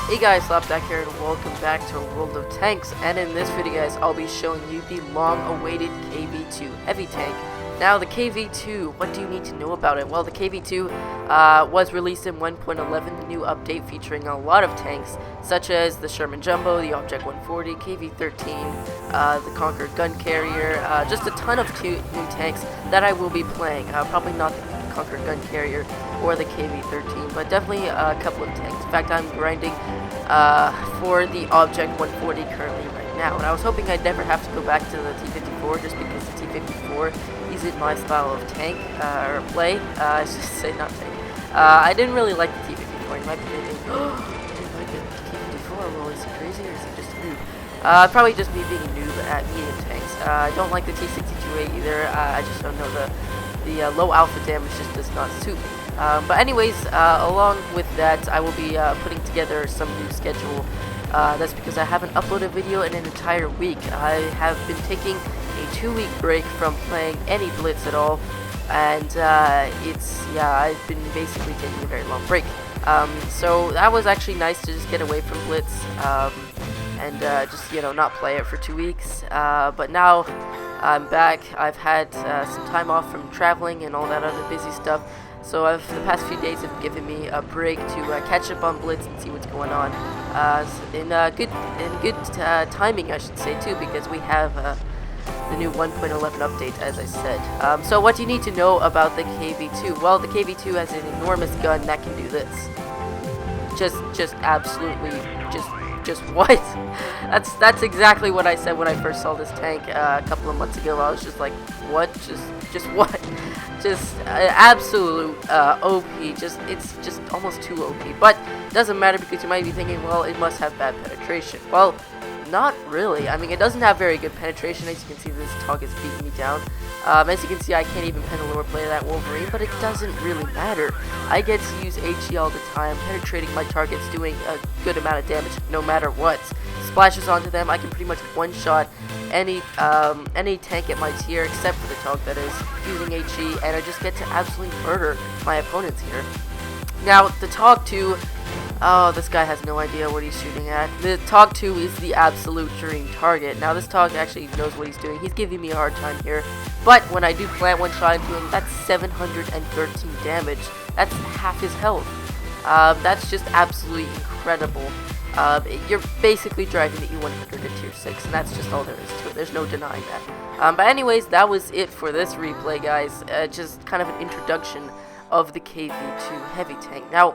Hey guys, Slapjack here and welcome back to World of Tanks, and in this video guys I'll be showing you the long-awaited KV-2 heavy tank. Now the KV-2, what do you need to know about it? Well, the KV-2 was released in 1.11, the new update featuring a lot of tanks such as the Sherman Jumbo, the Object 140, KV-13, the Conquer gun carrier, just a ton of new tanks that I will be playing. Probably not the Conquer gun carrier or the KV-13, but definitely a couple of tanks. In fact, I'm grinding for the Object 140 currently right now, and I was hoping I'd never have to go back to the T-54 just because the T-54 isn't my style of tank or play. I should say not tank. I didn't really like the T-54. You might be thinking, oh, I didn't like the T-54. Well, is he crazy or is he just a noob? Probably just me being a noob at medium tanks. I don't like the T-62A either. I just don't know the low alpha damage just does not suit me. But anyways, along with that, I will be putting together some new schedule. That's because I haven't uploaded a video in an entire week. I have been taking a 2-week break from playing any Blitz at all, and I've been basically taking a very long break. So that was actually nice to just get away from Blitz and just not play it for 2 weeks. But now I'm back. I've had some time off from traveling and all that other busy stuff. So the past few days have given me a break to catch up on Blitz and see what's going on. In good timing, I should say, too, because we have the new 1.11 update, as I said. So what do you need to know about the KV-2? Well, the KV-2 has an enormous gun that can do this. Just absolutely, just what? That's exactly what I said when I first saw this tank a couple of months ago. I was just like, what? Just what? Just absolute OP. It's just almost too OP. But it doesn't matter because you might be thinking, well, it must have bad penetration. Well, not really. I mean, it doesn't have very good penetration. As you can see, this TOG is beating me down. As you can see, I can't even pen a lower play that Wolverine, but it doesn't really matter. I get to use HE all the time, penetrating my targets, doing a good amount of damage no matter what. Splashes onto them, I can pretty much one-shot any tank at my tier except for the TOG that is using HE, and I just get to absolutely murder my opponents here. Now, the TOG 2, oh, this guy has no idea what he's shooting at. The TOG 2 is the absolute dream target. Now, this TOG actually knows what he's doing. He's giving me a hard time here. But when I do plant one shot into him, that's 713 damage. That's half his health. That's just absolutely incredible. You're basically driving the E100 to tier 6, and that's just all there is to it. There's no denying that. But anyways, that was it for this replay, guys. Just kind of an introduction of the KV-2 heavy tank. Now,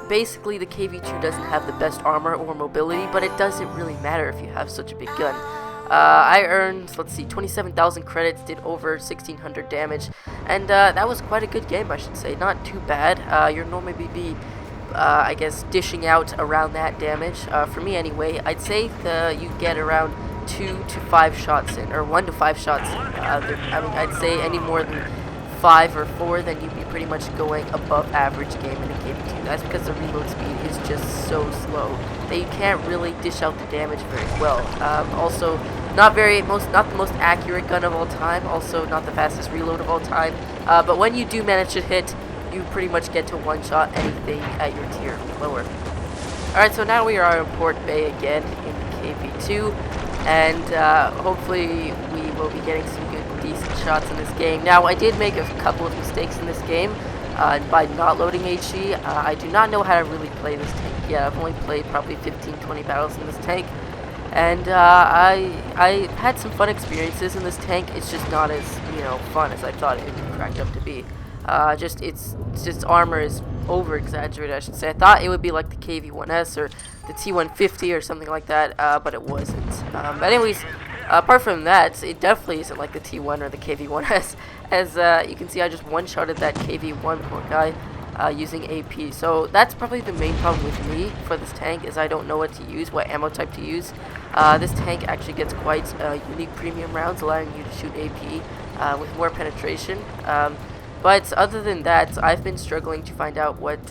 basically the KV-2 doesn't have the best armor or mobility, but it doesn't really matter if you have such a big gun. I earned, let's see, 27,000 credits, did over 1,600 damage, and that was quite a good game, I should say. Not too bad. You'll normally be, I guess, dishing out around that damage. For me anyway, I'd say you get around 2 to 5 shots in, or 1 to 5 shots in. I mean, I'd say any more than 5 or 4, then you'd be pretty much going above average game in a KV-2. That's because the reload speed is just so slow that you can't really dish out the damage very well. Also, not the most accurate gun of all time. Also, not the fastest reload of all time. But when you do manage to hit, you pretty much get to one-shot anything at your tier lower. Alright, so now we are in Port Bay again in the KV-2, and hopefully we will be getting some good, decent shots in this game. Now, I did make a couple of mistakes in this game by not loading HE. I do not know how to really play this tank yet. I've only played probably 15-20 battles in this tank, and I had some fun experiences in this tank. It's just not as fun as I thought it would be cracked up to be. Its armor is over exaggerated, I should say. I thought it would be like the KV-1S or the T-150 or something like that, but it wasn't. But anyways, apart from that, it definitely isn't like the T1 or the KV-1S. As you can see, I just one-shotted that KV-1 poor guy using AP. So that's probably the main problem with me for this tank, is I don't know what to use, what ammo type to use. This tank actually gets quite unique premium rounds, allowing you to shoot AP with more penetration. But other than that, I've been struggling to find out what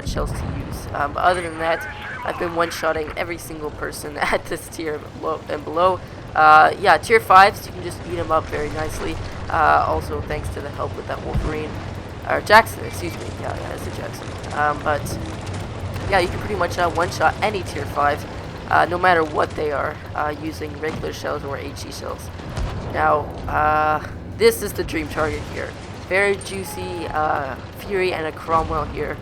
shells to use. But other than that, I've been one-shotting every single person at this tier and below. Yeah, tier 5s, you can just beat them up very nicely. Also, thanks to the help with that Wolverine. Or Jackson, excuse me. Yeah, it's a Jackson. But yeah, you can pretty much one-shot any tier 5, no matter what they are, using regular shells or HE shells. Now, this is the dream target here. Very juicy Fury and a Cromwell here.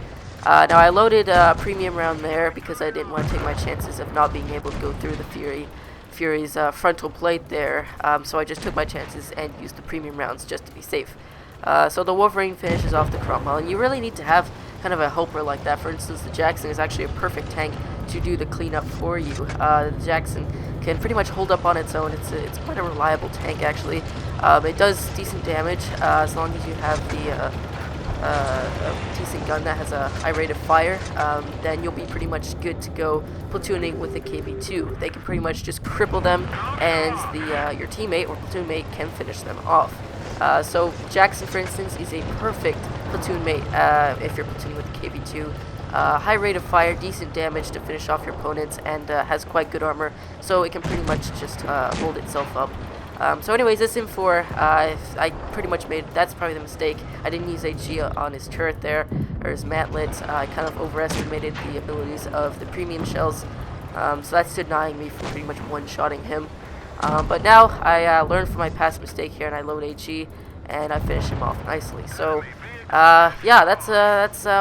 Now I loaded a premium round there because I didn't want to take my chances of not being able to go through the Fury's frontal plate there. So I just took my chances and used the premium rounds just to be safe. So the Wolverine finishes off the Cromwell, and you really need to have kind of a helper like that. For instance, the Jackson is actually a perfect tank to do the cleanup for you. The Jackson can pretty much hold up on its own. It's quite a reliable tank actually. It does decent damage as long as you have the a decent gun that has a high rate of fire. Then you'll be pretty much good to go platooning with the KV-2. They can pretty much just cripple them, and your teammate or platoon mate can finish them off. So Jackson, for instance, is a perfect platoon mate if you're platooning with the KV-2. High rate of fire, decent damage to finish off your opponents, and has quite good armor, so it can pretty much just hold itself up. So anyways, this M4, I pretty much that's probably the mistake. I didn't use HG on his turret there, or his mantlet. I kind of overestimated the abilities of the premium shells, so that's denying me from pretty much one-shotting him. But now I learned from my past mistake here, and I load HG, and I finish him off nicely. So yeah, that's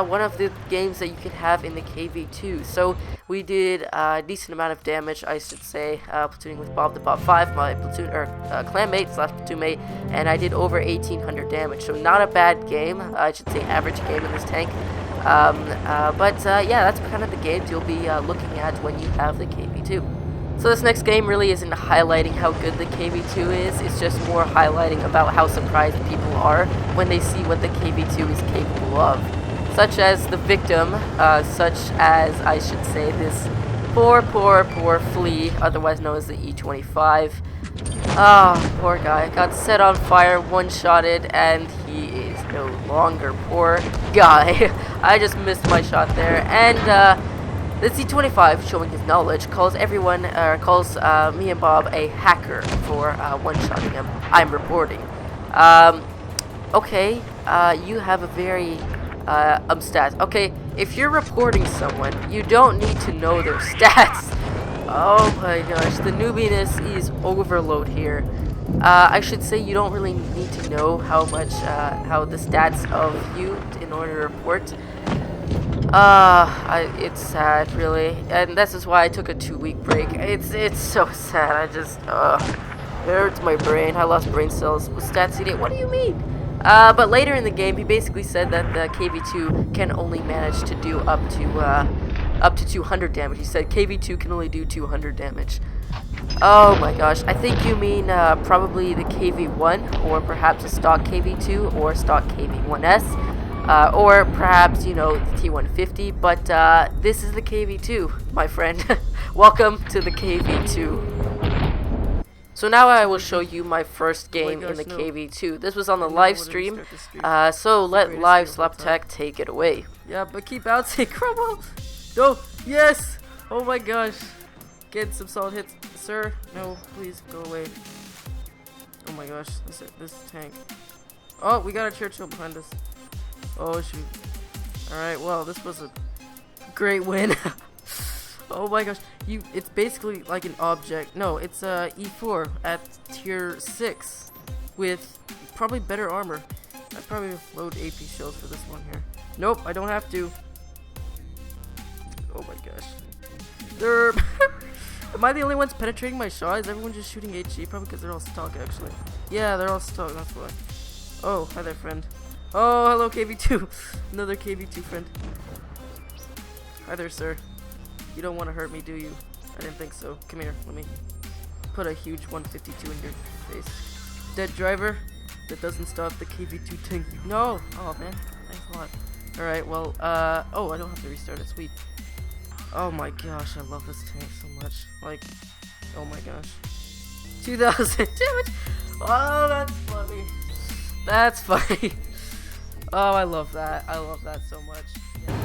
one of the games that you can have in the KV-2. So we did a decent amount of damage, I should say, platooning with Bob the Bot 5, my platoon clan mate / platoon mate, and I did over 1,800 damage. So not a bad game, I should say average game in this tank. But yeah, that's kind of the games you'll be looking at when you have the KV-2. So this next game really isn't highlighting how good the KV-2 is, it's just more highlighting about how surprised people are when they see what the KV-2 is capable of. Such as the victim, such as, I should say, this poor flea, otherwise known as the E25. Ah, poor guy, got set on fire, one-shotted, and he is no longer. Poor guy. I just missed my shot there, and the C25, showing his knowledge, calls me and Bob a hacker for one-shotting him. I'm reporting. Okay, you have a very stats. Okay, if you're reporting someone, you don't need to know their stats. Oh my gosh, the noobiness is overload here. I should say you don't really need to know how the stats of you in order to report. It's sad, really, and this is why I took a 2-week break. It's so sad. I just, it hurts my brain. I lost brain cells with stats CD. What do you mean? But later in the game, he basically said that the KV-2 can only manage to do up to 200 damage. He said KV-2 can only do 200 damage. Oh my gosh, I think you mean probably the KV-1, or perhaps a stock KV-2, or stock KV-1S. Or perhaps, you know, the T150, but this is the KV-2, my friend. Welcome to the KV-2. So now I will show you my first game in the KV-2. This was on the live stream, so let Live Slaptech take it away. Yeah, but keep out, say Cromwell. No, yes! Oh my gosh. Get some solid hits. Sir, no, please go away. Oh my gosh, this tank. Oh, we got a Churchill behind us. Oh shoot. Alright, well, this was a great win. Oh my gosh. It's basically like an object. No, it's E4 at tier 6 with probably better armor. I'd probably load AP shells for this one here. Nope, I don't have to. Oh my gosh. Derp. Am I the only ones penetrating my shot? Is everyone just shooting HE? Probably because they're all stock, actually. Yeah, they're all stock, that's why. Oh, hi there, friend. Oh, hello, KV-2. Another KV-2 friend. Hi there, sir. You don't want to hurt me, do you? I didn't think so. Come here, let me put a huge 152 in your face. Dead driver? That doesn't stop the KV-2 tank. No! Oh, man. Thanks a lot. Alright, well, oh, I don't have to restart it. Sweet. Oh my gosh, I love this tank so much. Like, oh my gosh. 2,000 damage! Oh, that's funny. That's funny. Oh, I love that. I love that so much. Yeah.